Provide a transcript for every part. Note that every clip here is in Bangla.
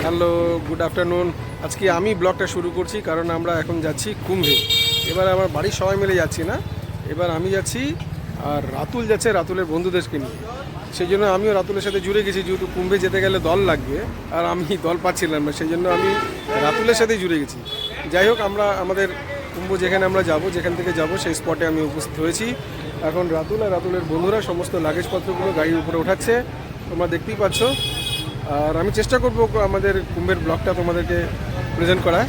Hello, good afternoon. আজকে আমি ব্লগটা শুরু করছি কারণ আমরা এখন যাচ্ছি কুম্ভে। এবার আমার বাড়ির সবাই মিলে যাচ্ছি না, এবার আমি যাচ্ছি আর রাতুল যাচ্ছে রাতুলের বন্ধুদেরকে নিয়ে। সেই জন্য আমিও রাতুলের সাথে জুড়ে গেছি, যেহেতু কুম্ভে যেতে গেলে দল লাগবে আর আমি দল পাচ্ছিলাম না, সেই জন্য আমি রাতুলের সাথেই জুড়ে গেছি। যাই হোক, আমরা আমাদের কুম্ভ যেখানে আমরা যাব, যেখান থেকে যাব সেই স্পটে আমি উপস্থিত হয়েছি। এখন রাতুল আর রাতুলের বন্ধুরা সমস্ত লাগেজপত্রগুলো গাড়ির উপরে ওঠাচ্ছে, তোমরা দেখতেই পাচ্ছ। আর আমি চেষ্টা করব আমাদের কুম্ভের ব্লগটা তোমাদেরকে প্রেজেন্ট করার,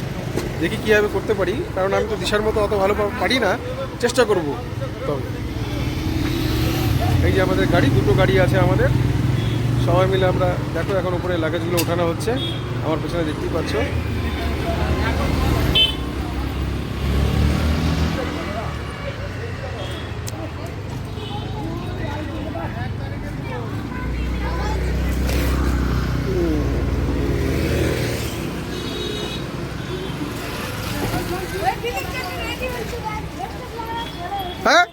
দেখি কীভাবে করতে পারি, কারণ আমি তো দিশার মতো অত ভালো পারি না, চেষ্টা করব। তবে এই যে আমাদের গাড়ি, দুটো গাড়ি আছে আমাদের, সবাই মিলে আমরা দেখো এখন উপরে লাগেজগুলো ওঠানো হচ্ছে, আমার পেছনে দেখতেই পাচ্ছ। হ্যাঁ,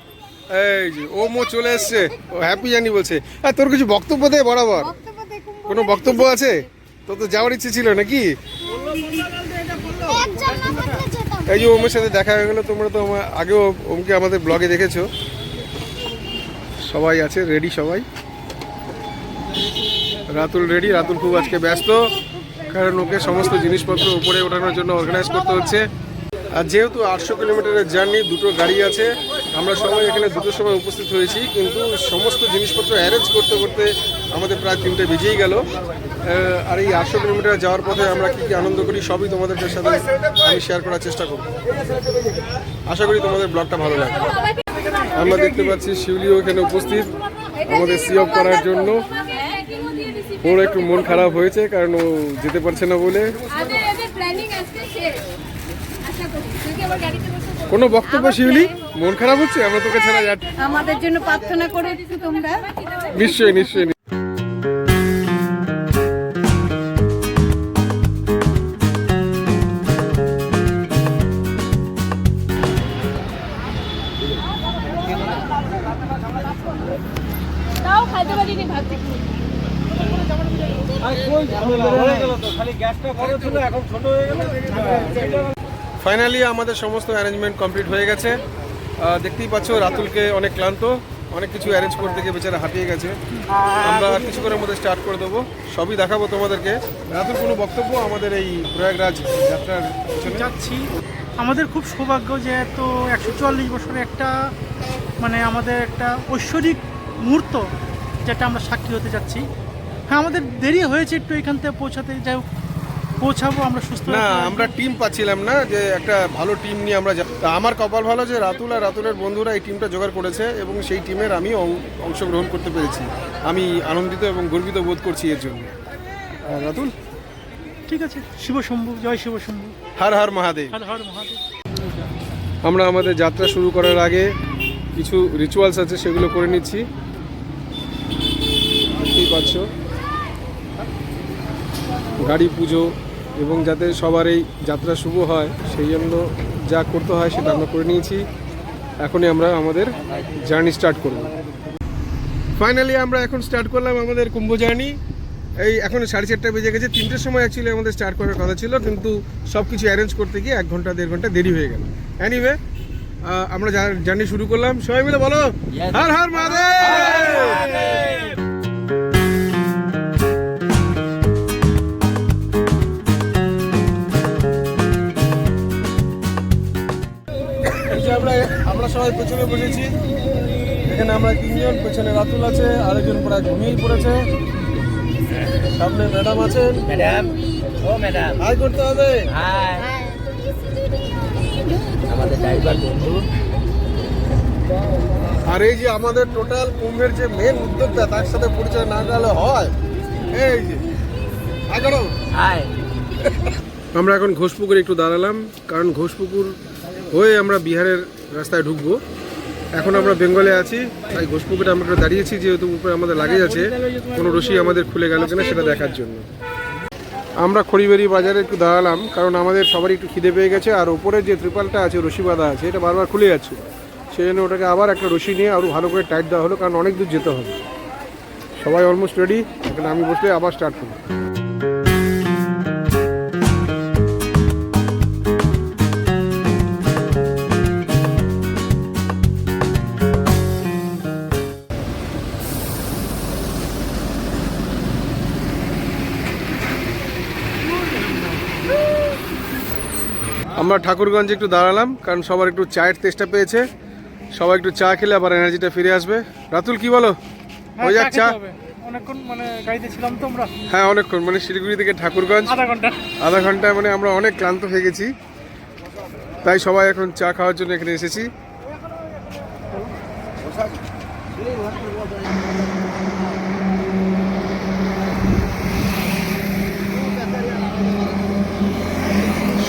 এই যে ও মো চলে এসছে, ও হ্যাপি জানি বলছে। হ্যাঁ, তোর কিছু বক্তব্য দে বরাবর। কোনো বক্তব্য আছে? তোর তো যাওয়ার ইচ্ছে ছিল নাকি? এই যে ওমের সাথে দেখা হয়ে গেলো, তোমরা তো আগেও ওমকে আমাদের ব্লগে দেখেছো। সবাই আছে রেডি, সবাই। রাতুল রেডি, রাতুল খুব আজকে ব্যস্ত, কারণ ওকে সমস্ত জিনিসপত্র উপরে ওঠানোর জন্য অর্গানাইজ করতে হচ্ছে। আর যেহেতু 800 কিলোমিটারের জার্নি, দুটো গাড়ি আছে, আমরা সবাই এখানে দুটোর সময় উপস্থিত হয়েছি, কিন্তু সমস্ত জিনিসপত্র অ্যারেঞ্জ করতে করতে আমাদের প্রায় 3টে বেজেই গেল। আর এই 800 কিলোমিটার যাওয়ার পথে আমরা কী কী আনন্দ করি সবই তোমাদের সাথে আমি শেয়ার করার চেষ্টা করব। আশা করি তোমাদের ব্লগটা ভালো লাগবে। আমরা দেখতে পাচ্ছি শিউলিও এখানে উপস্থিত আমাদের সি অফ করার জন্য। ওর একটু মন খারাপ হয়েছে কারণ ও যেতে পারছে না বলে। কোনো বক্তব্য শিউলি? মন খারাপ হচ্ছে, আমরা তোকে ছাড়া যাচ্ছি। আমাদের জন্য প্রার্থনা করো তোমরা। নিশ্চয়ই নিশ্চয়ই। তাও খাইতে পারিনি ভাত থেকে। ফাইনালি আমাদের সমস্ত অ্যারেঞ্জমেন্ট কমপ্লিট হয়ে গেছে। দেখতেই পাচ্ছ রাতুলকে অনেক ক্লান্ত, অনেক কিছু অ্যারেঞ্জ করতে গিয়ে বেচারা হাঁপিয়ে গেছে। আমরা কিছুক্ষণের মধ্যে স্টার্ট করে দেবো, সবই দেখাবো তোমাদেরকে। রাতুল, কোনো বক্তব্য আমাদের এই প্রয়াগরাজ যাত্রার যাচ্ছি? আমাদের খুব সৌভাগ্য যে তো 144 বছরে একটা আমাদের একটা ঐশ্বরিক মুহূর্ত যেটা আমরা সাক্ষী হতে যাচ্ছি। হ্যাঁ, আমাদের দেরি হয়েছে একটু এখান থেকে পৌঁছাতে, যাই হোক পৌঁছাবো আমরা সুস্থ। না, আমরা টিম পাচ্ছিলাম না, যে একটা ভালো টিম নিয়ে আমরা আমার কপাল ভালো যে রাতুল আর রাতুলের বন্ধুরা এই টিমটা জোগাড় করেছে এবং সেই টিমের আমি অংশগ্রহণ করতে পেরেছি। আমি আনন্দিত এবং গর্বিত বোধ করছি এর জন্য। রাতুল, ঠিক আছে। শিব শম্ভু, জয় শিব শম্ভু, হর হর মহাদেব। হর হর মহাদেব। আমরা আমাদের যাত্রা শুরু করার আগে কিছু রিচুয়ালস আছে, সেগুলো করে নিচ্ছি। ঠিক পাচ্ছ, গাড়ি পুজো এবং যাতে সবার এই যাত্রা শুভ হয় সেই জন্য যা করতে হয় সেটা আমরা করে নিয়েছি। এখনই আমরা আমাদের জার্নি স্টার্ট করব। ফাইনালি আমরা এখন স্টার্ট করলাম আমাদের কুম্ভ জার্নি। এই এখন 4:30 বেজে গেছে। 3টের সময় অ্যাকচুয়ালি আমাদের স্টার্ট করার কথা ছিল, কিন্তু সব কিছু অ্যারেঞ্জ করতে গিয়ে 1 ঘন্টা 1.5 ঘন্টা দেরি হয়ে গেল। এনিওয়ে, আমরা জার্নি শুরু করলাম। সবাই মিলে বলো হর হর মহাদেব। আমরা সবাই পেছনে বসেছি, এখানে আমরা 3জন, পেছনে রাতুল আছে, আরেকজন প্রায় ঘুমিয়েই পড়েছে, সামনে ম্যাডাম আছেন। ম্যাডাম, ও ম্যাডাম, হাই করতে হবে। হাই। আমাদের ড্রাইভার বন্ধু। আর এই যে আমাদের টোটাল কুম্ভের যে মেন উদ্যোক্তা, তার সাথে পরিচয় না গেলে হয়। এই যে হাই। আমরা এখন ঘোষপুকুরে একটু দাঁড়ালাম, কারণ ঘোষপুকুর হয়ে আমরা বিহারের রাস্তায় ঢুকবো। এখন আমরা বেঙ্গলে আছি, তাই ঘোষপুকুরে আমরা দাঁড়িয়েছি, যেহেতু উপরে আমাদের লাগেজ আছে, কোনো রশি আমাদের খুলে গেল কিনা সেটা দেখার জন্য। আমরা খড়িবাড়ি বাজারে একটু দাঁড়ালাম, কারণ আমাদের সবারই একটু খিদে পেয়ে গেছে। আর ওপরে যে ত্রিপালটা আছে, রশি বাঁধা আছে, এটা বারবার খুলে যাচ্ছে, সেই জন্য ওটাকে আবার একটা রশি নিয়ে আরও ভালো করে টাইট দেওয়া হলো, কারণ অনেক দূর যেতে হবে। সবাই অলমোস্ট রেডি, এখানে আমি বসলে আবার স্টার্ট করব। আমরা ঠাকুরগঞ্জে একটু দাঁড়ালাম, কারণ সবার একটু চায়ের তেষ্টা পেয়েছে। সবাই একটু চা খেলে আবার এনার্জিটা ফিরে আসবে। রাতুল কি বলো, হয়ে যাক চা? অনেকক্ষণ মানে গাড়িতে ছিলাম তো আমরা। হ্যাঁ অনেকক্ষণ, মানে শিলিগুড়ি থেকে ঠাকুরগঞ্জ আধা ঘন্টা, মানে আমরা অনেক ক্লান্ত হয়ে গেছি। তাই সবাই এখন চা খাওয়ার জন্য এখানে এসেছি।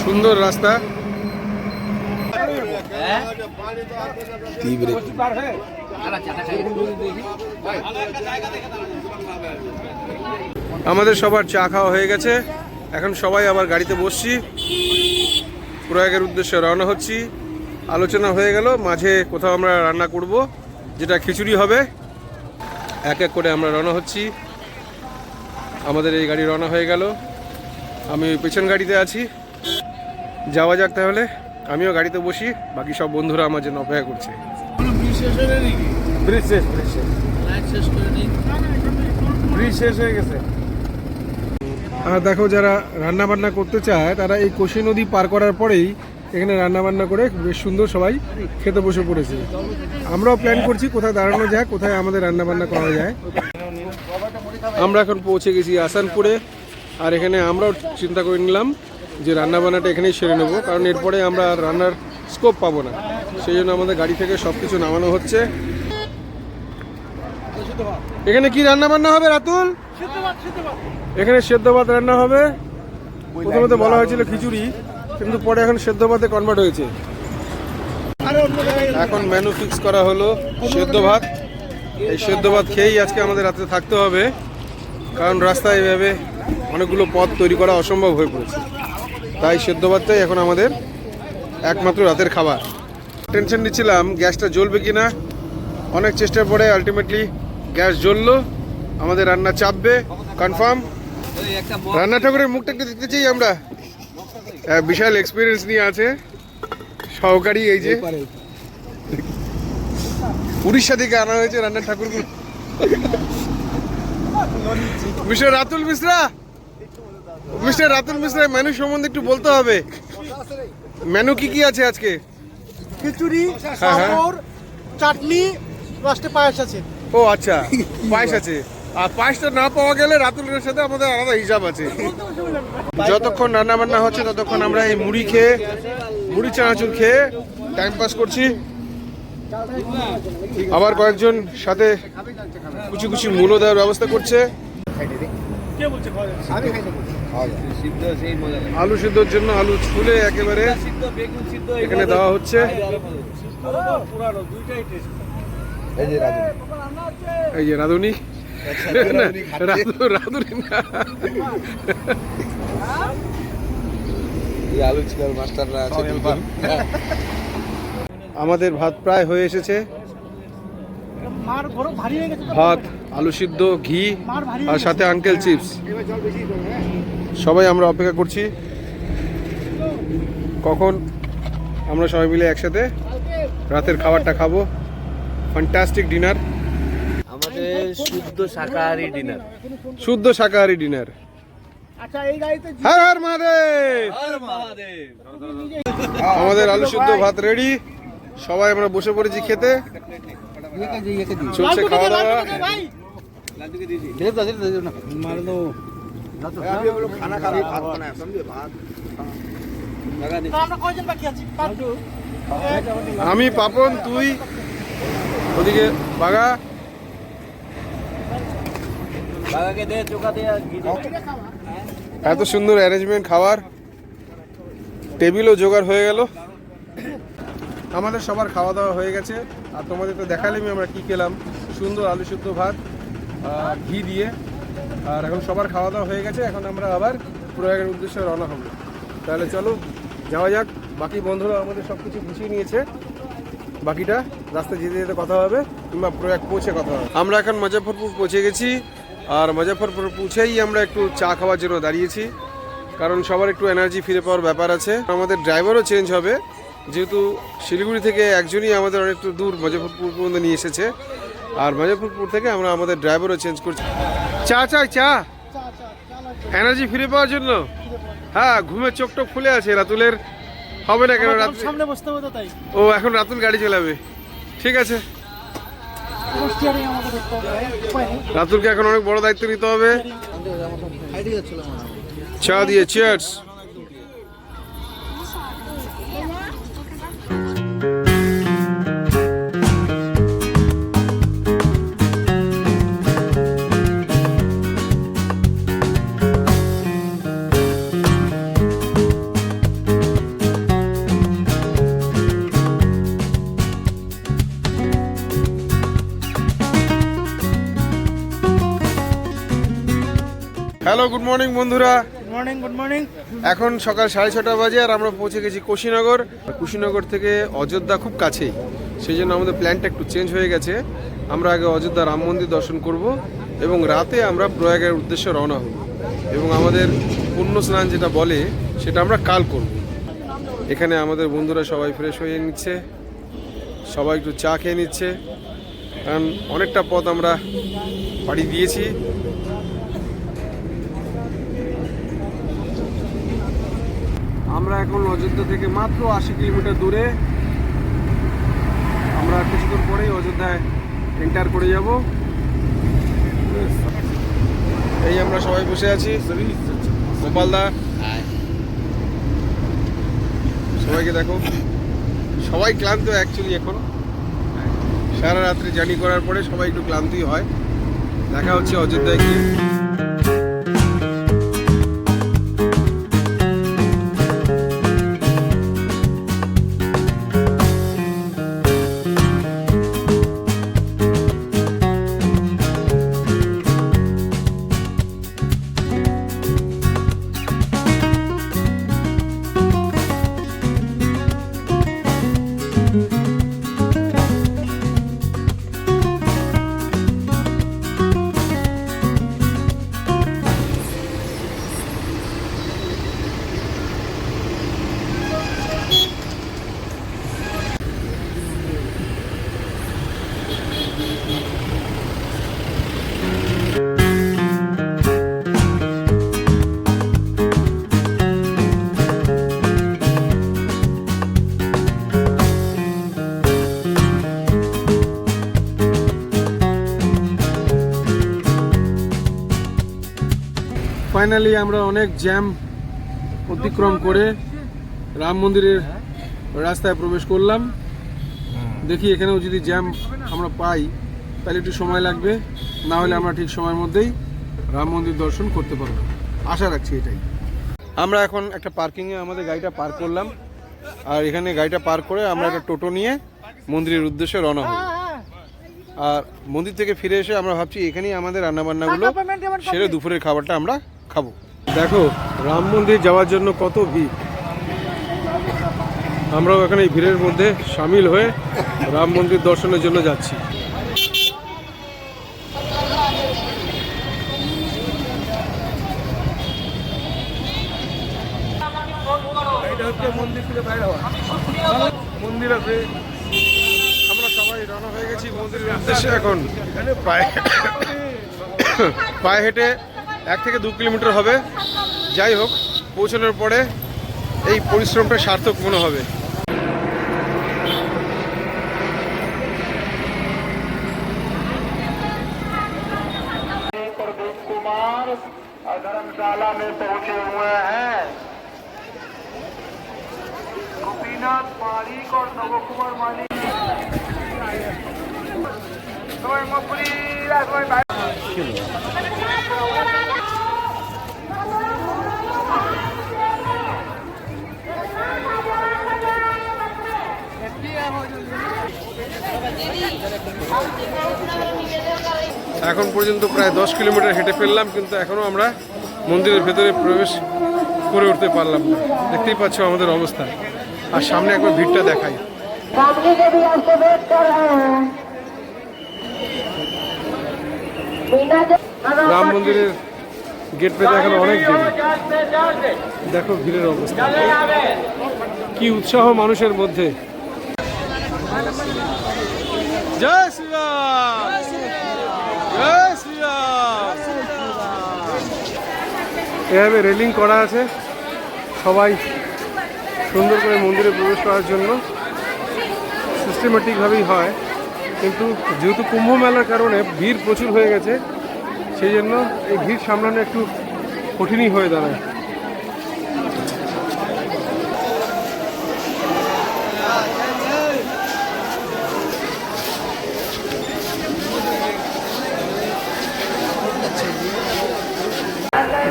সুন্দর রাস্তা। আমাদের সবার চা খাওয়া হয়ে গেছে, এখন সবাই আবার গাড়িতে বসছি, প্রয়াগের উদ্দেশ্যে রওনা হচ্ছি। আলোচনা হয়ে গেল মাঝে কোথাও আমরা রান্না করব, যেটা খিচুড়ি হবে। এক এক করে আমরা রওনা হচ্ছি। আমাদের এই গাড়ি রওনা হয়ে গেল, আমি পেছন গাড়িতে আছি। যাওয়া যাক তাহলে, আমিও গাড়িতে বসি, বাকি সব বন্ধুরা আমার জন্য অপেক্ষা করছে। আর দেখো, যারা রান্না বান্না করতে চায় তারা এই কোশি নদী পার করার পরেই এখানে রান্না বান্না করে বেশ সুন্দর সবাই খেতে বসে পড়েছে। আমরাও প্ল্যান করছি কোথায় দাঁড়ানো যায়, কোথায় আমাদের রান্না বান্না করা যায়। আমরা এখন পৌঁছে গেছি আসানপুরে, আর এখানে আমরাও চিন্তা করে নিলাম যে রান্না বান্নাটা এখানেই সেরে নেবো, কারণ এরপরে আমরা আর রান্নার স্কোপ পাবো না। সেই জন্য আমাদের গাড়ি থেকে সব কিছু নামানো হচ্ছে। এখানে কি রান্না বান্না হবে রাতুল? এখানে সেদ্ধ ভাত রান্না হবে। প্রথমে তো বলা হয়েছিল খিচুড়ি, কিন্তু পরে এখন সেদ্ধ ভাতে কনভার্ট হয়েছে। এখন মেনু ফিক্স করা হলো সেদ্ধ ভাত। এই সেদ্ধ ভাত খেয়েই আজকে আমাদের রাতে থাকতে হবে, কারণ রাস্তায় এভাবে অনেকগুলো পদ তৈরি করা অসম্ভব হয়ে পড়েছে। তাই সেদ্ধ ভাতটাই এখন আমাদের একমাত্র রাতের খাবার। টেনশন নিচ্ছিলাম গ্যাসটা জ্বলবে কিনা, অনেক চেষ্টার পরে আলটিমেটলি গ্যাস জ্বললো। আমাদের রান্না চাপবে কনফার্ম। রান্না ঠাকুরের মুখটা একটু দেখতে চাই আমরা। বিশাল এক্সপিরিয়েন্স নিয়ে আছে সহকারী, এই যে উড়িষ্যা থেকে আনা হয়েছে রান্না ঠাকুরগুলো। Mister Ratul Mishra, mister Ratul Mishra, menu সম্বন্ধে একটু বলতে হবে। মেনু কি কি আছে আজকে? খিচুড়ি, সাম্বর, চাটনি, লাস্টে পায়েস আছে। ও আচ্ছা, পায়েস আছে। আর পায়েসটা না পাওয়া গেলে রাতুলের সাথে আমাদের আলাদা হিসাব আছে। যতক্ষণ রান্না বান্না হচ্ছে ততক্ষণ আমরা এই মুড়ি খেয়ে, মুড়ি চানাচুর খেয়ে টাইম পাস করছি। আবার কয়েকজন সাথে কুচি কুচি মূলো দেওয়ার ব্যবস্থা করছে। আলু সিদ্ধর জন্য আলু ছুলে একেবারে এখানে দেওয়া হচ্ছে। এই যে রাঁধুনি, রাঁধুনি না, আমাদের ভাত প্রায় হয়ে এসেছে। ভাত, আলু সিদ্ধ, ঘি আর সাথে আঙ্কেল চিপস। সবাই আমরা অপেক্ষা করছি কখন আমরা সবাই মিলে একসাথে রাতের খাবারটা খাবো। ফ্যান্টাস্টিক ডিনার, আমাদের শুদ্ধ শাকাহারি ডিনার। শুদ্ধ শাকাহারি ডিনার। হর হর মহাদেব। আমাদের আলু সিদ্ধ ভাত রেডি, সবাই আমরা বসে পড়েছি খেতে। চলছে খাওয়া দাওয়া। আমি, পাপন, তুই, ওদিকে বাগা। এত সুন্দর অ্যারেঞ্জমেন্ট, খাবার টেবিলও জোগাড় হয়ে গেল। আমাদের সবার খাওয়া দাওয়া হয়ে গেছে, আর তোমাদের তো দেখালামই আমরা কি খেলাম। সুন্দর আলু সিদ্ধ ভাত ঘি দিয়ে। আর এখন সবার খাওয়া দাওয়া হয়ে গেছে, এখন আমরা আবার প্রয়াগের উদ্দেশ্যে রওনা হব। তাহলে চলো যাওয়া যাক। বাকি বন্ধুরা আমাদের সব কিছু গুছিয়ে নিয়েছে, বাকিটা রাস্তায় যেতে যেতে কথা হবে, কিংবা প্রয়াগ পৌঁছে কথা হবে। আমরা এখন মুজফ্ফরপুর পৌঁছে গেছি, আর মুজফ্ফরপুর পৌঁছেই আমরা একটু চা খাওয়ার জন্য দাঁড়িয়েছি, কারণ সবার একটু এনার্জি ফিরে পাওয়ার ব্যাপার আছে। আমাদের ড্রাইভারও চেঞ্জ হবে, যেহেতু শিলিগুড়ি থেকে একজনই আমাদের অনেকটা দূর মুজফ্ফরপুর পর্যন্ত নিয়ে এসেছে, আর মুজফ্ফরপুর থেকে আমরা আমাদের ড্রাইভারও চেঞ্জ করছি। চা চাই, চা, এনার্জি ফিরে পাওয়ার জন্য। হ্যাঁ, ঘুমের চোখ টোক খুলে আছে রাতুলের, হবে না কেন? আমার রাতুল সামনে বসতে হবে তো তাই। ও এখন রাতুল গাড়ি চালাবে, ঠিক আছে। স্টিয়ারিং আমাকে দেখতে হবে, উপায় নেই। রাতুলকে এখন অনেক বড় দায়িত্ব নিতে হবে। চা দিয়ে চিয়ার্স। হ্যালো, গুড মর্নিং বন্ধুরা। Good morning. এখন সকাল 6:30 বাজে আর আমরা পৌঁছে গেছি কুশীনগর। কুশীনগর থেকে অযোধ্যা খুব কাছেই, সেই জন্য আমাদের প্ল্যানটা একটু চেঞ্জ হয়ে গেছে। আমরা আগে অযোধ্যা রাম মন্দির দর্শন করব এবং রাতে আমরা প্রয়াগের উদ্দেশ্যে রওনা হব এবং আমাদের পুণ্য স্নান যেটা বলে সেটা আমরা কাল করব। এখানে আমাদের বন্ধুরা সবাই ফ্রেশ হয়ে নিচ্ছে, সবাই একটু চা খেয়ে নিচ্ছে, কারণ অনেকটা পথ আমরা পাড়ি দিয়েছি। আমরা এখন অযোধ্যা থেকে মাত্র 80 কিলোমিটার দূরে। আমরা কিছুক্ষণ পরেই অযোধ্যায় এন্টার করে যাব। এই আমরা সবাই বসে আছি, গোপালদা, সবাইকে দেখো, সবাই ক্লান্ত অ্যাকচুয়ালি। এখন সারা রাত্রি জার্নি করার পরে সবাই একটু ক্লান্তই হয়। দেখা হচ্ছে অযোধ্যায় গিয়ে। ফাইনালি আমরা অনেক জ্যাম অতিক্রম করে রাম মন্দিরের রাস্তায় প্রবেশ করলাম। দেখি এখানেও যদি জ্যাম আমরা পাই তাহলে একটু সময় লাগবে, না হলে আমরা ঠিক সময়ের মধ্যেই রাম মন্দির দর্শন করতে পারবো, আশা রাখছি এটাই। আমরা এখন একটা পার্কিংয়ে আমাদের গাড়িটা পার্ক করলাম, আর এখানে গাড়িটা পার্ক করে আমরা একটা টোটো নিয়ে মন্দিরের উদ্দেশ্যে রওনা হব। আর মন্দির থেকে ফিরে এসে আমরা ভাবছি এখানেই আমাদের রান্নাবান্নাগুলো সেরে দুপুরের খাবারটা আমরা খাবো। দেখো রাম মন্দির যাওয়ার জন্য কত ভিড়, আমরাও এখানে এই ভিড়ের মধ্যে সামিল হয়ে রাম মন্দির দর্শনের জন্য যাচ্ছি। মন্দির আছে, আমরা সবাই রওনা হয়ে গেছি মন্দিরের উদ্দেশ্যে। এখন পায়ে হেঁটে 1 থেকে 2 কিলোমিটার হবে। যাই হোক, পৌঁছানোর পরে এই পরিশ্রমটা সার্থক মনে হবে। कुमार धर्मशाला में पहुंचे हुए हैं। गोपीनाथ मालिक और नवो कुमार मालिक এখন পর্যন্ত প্রায় 10 কিলোমিটার হেঁটে ফেললাম, কিন্তু এখনো আমরা মন্দিরের ভেতরে প্রবেশ করে উঠতে পারলাম না। দেখতেই পাচ্ছ আমাদের অবস্থা। আর সামনে একবার ভিড়টা দেখাই। রাম মন্দিরের গেট পেতে এখন অনেক দেরি। দেখো ভিড়ের অবস্থা, কি উৎসাহ মানুষের মধ্যে। জয় শ্রীরাম, জয় শ্রীরাম। এভাবে রেলিং করা আছে, সবাই সুন্দর করে মন্দিরে প্রবেশ করার জন্য সিস্টেমেটিকভাবেই হয়, কিন্তু যেহেতু কুম্ভ মেলার কারণে ভিড় প্রচুর হয়ে গেছে, সেই জন্য এই ভিড় সামলানো একটু কঠিনই হয়ে দাঁড়ায়।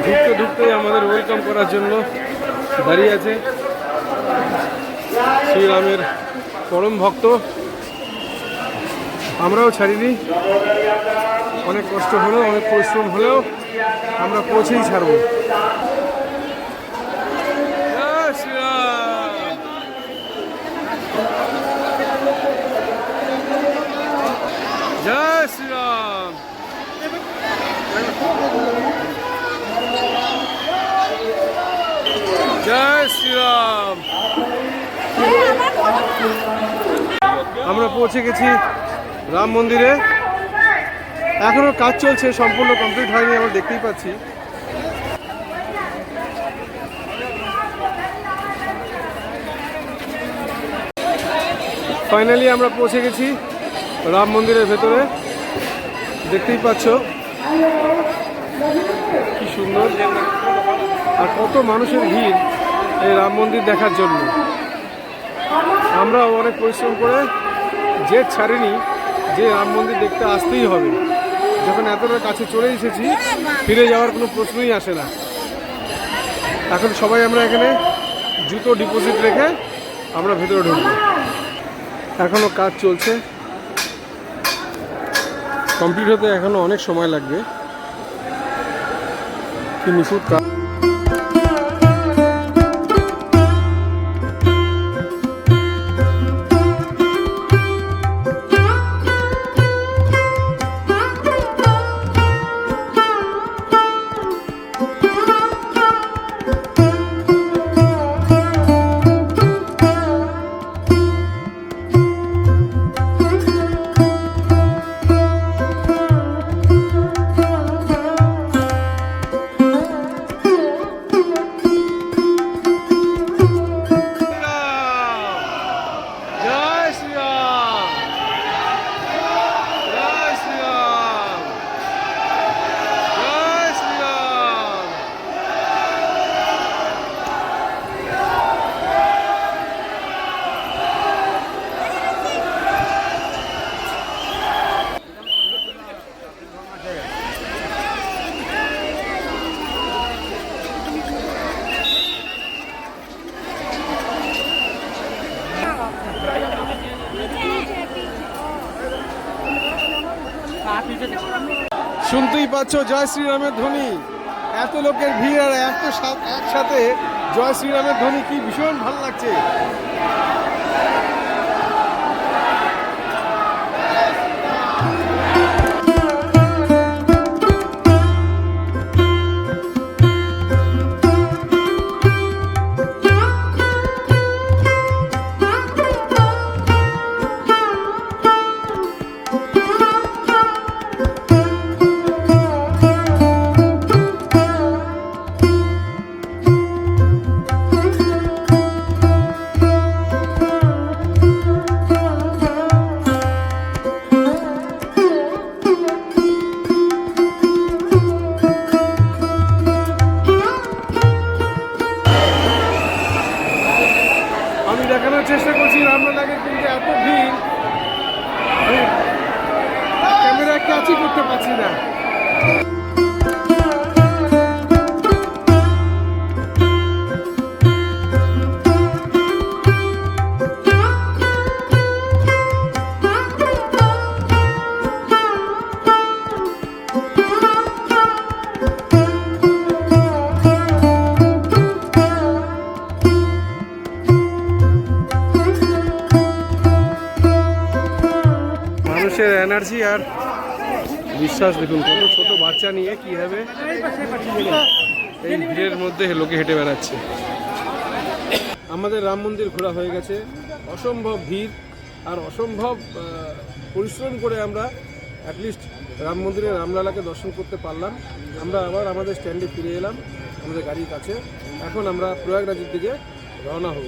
ঢুকতে ঢুকতে আমাদের ওয়েলকাম করার জন্য দাঁড়িয়ে আছে শ্রীরামের পরম ভক্ত। আমরাও ছাড়িনি, অনেক কষ্ট হলেও অনেক পরিশ্রম হলেও আমরা পৌঁছেই ছাড়বো। জয় শ্রীরাম। জয় শ্রীরাম। জয় শ্রীরাম। আমরা পৌঁছে গেছি রাম মন্দিরে। এখনো কাজ চলছে, সম্পূর্ণ কমপ্লিট হয়নি, আমরা দেখতেই পাচ্ছি। ফাইনালি আমরা পৌঁছে গেছি রাম মন্দিরের ভেতরে। দেখতেই পাচ্ছ কি সুন্দর, আর কত মানুষের ভিড় এই রাম মন্দির দেখার জন্য। আমরাও অনেক পরিশ্রম করে জেদ ছাড়িনি যে রাম মন্দির দেখতে আসতেই হবে। যখন এতটা কাছে চলে এসেছি, ফিরে যাওয়ার কোনো প্রশ্নই আসে না। এখন সবাই আমরা এখানে জুতো ডিপোজিট রেখে আমরা ভেতরে ঢুকব। এখনও কাজ চলছে, কমপ্লিট হতে এখনও অনেক সময় লাগবে। কি নিখুঁত কাজ। শুনতেই পাচ্ছ জয় শ্রীরামের ধ্বনি। এত লোকের ভিড় আর একসাথে জয় শ্রীরামের ধ্বনি, কি ভীষণ ভালো লাগছে। দেখানোর চেষ্টা করছি রামলালাকে, কিন্তু এত ভিড় আমি ক্যামেরা ক্যাচই করতে পারছি না। মানুষের এনার্জি আর বিশ্বাস দেখুন, কত ছোট বাচ্চা নিয়ে কীভাবে এই ভিড়ের মধ্যে লোকে হেঁটে বেড়াচ্ছে। আমাদের রাম মন্দির ঘোরা হয়ে গেছে, অসম্ভব ভিড় আর অসম্ভব পরিশ্রম করে আমরা অ্যাটলিস্ট রাম মন্দিরে রামলালাকে দর্শন করতে পারলাম। আমরা আবার আমাদের স্ট্যান্ডে ফিরে এলাম আমাদের গাড়ির কাছে। এখন আমরা প্রয়াগরাজের দিকে রওনা হব।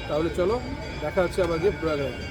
তাহলে চলো, দেখা হচ্ছে আবার গিয়ে প্রয়াগরাজে।